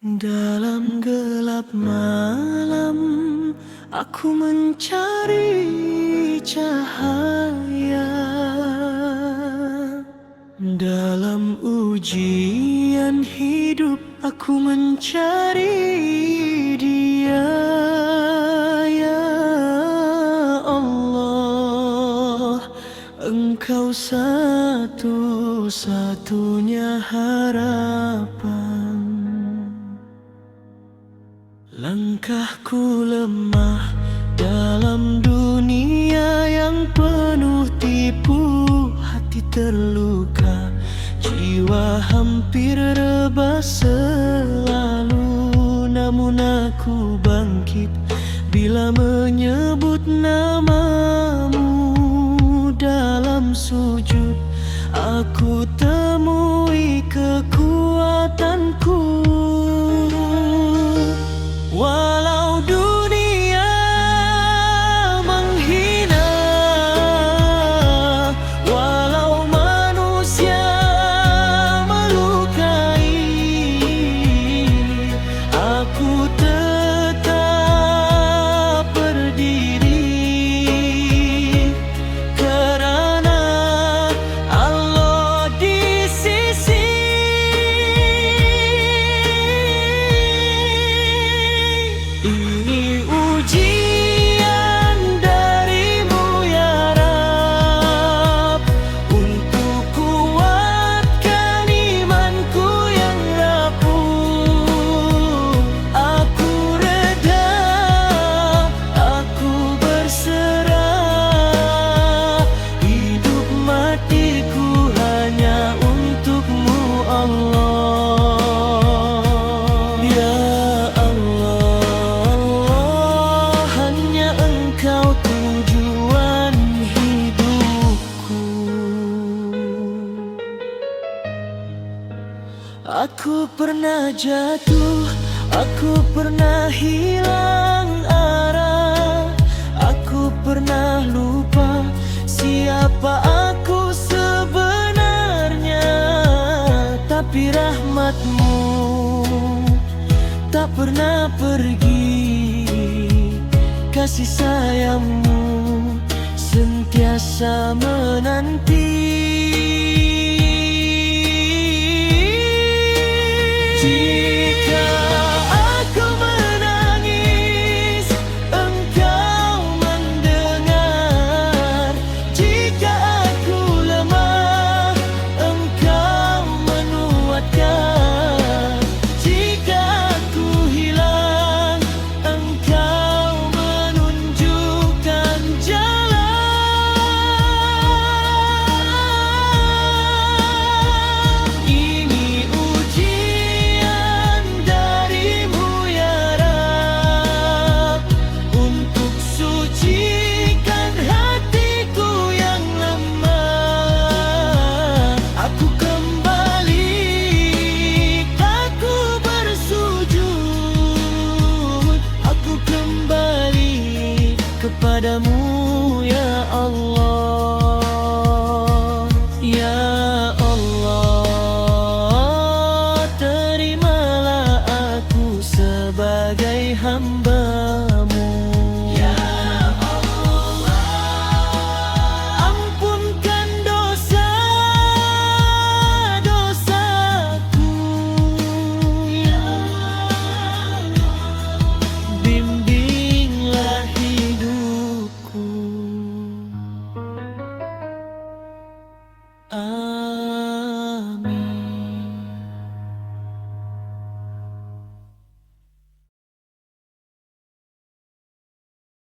Dalam gelap malam, aku mencari cahaya. Dalam ujian hidup, aku mencari Dia. Ya Allah, Engkau satu-satunya harapan. Langkahku lemah dalam dunia yang penuh tipu, hati terluka, jiwa hampir rebah selalu. Namun aku bangkit bila menyebut namamu. Dalam sujud aku temui kekuatanku. Walau dunia menghina, walau manusia melukai, aku tetap berdiri kerana Allah di sisi. Ini ujian darimu ya Rabb, untuk kuatkan imanku yang rapuh. Aku reda, aku berserah, hidup matiku hanya untukmu Allah. Kau tujuan hidupku. Aku pernah jatuh, aku pernah hilang arah, aku pernah lupa siapa aku sebenarnya. Tapi rahmatmu tak pernah pergi, kasih sayangmu sentiasa menanti. Jika aku menangis, Engkau mendengar. Jika aku lemah, Engkau menguatkan. Jika aku hilang, Engkau menunjukkan jalan. Ini ujian darimu ya Rabb, untuk sucikan hatiku yang lemah. Aku kembali, aku bersujud, aku kembali kepadamu ya Allah. Ya Allah, terimalah aku sebagai hamba-Mu. Ya Allah, ampunkan dosa-dosaku. Ya Allah, bimbinglah hidupku.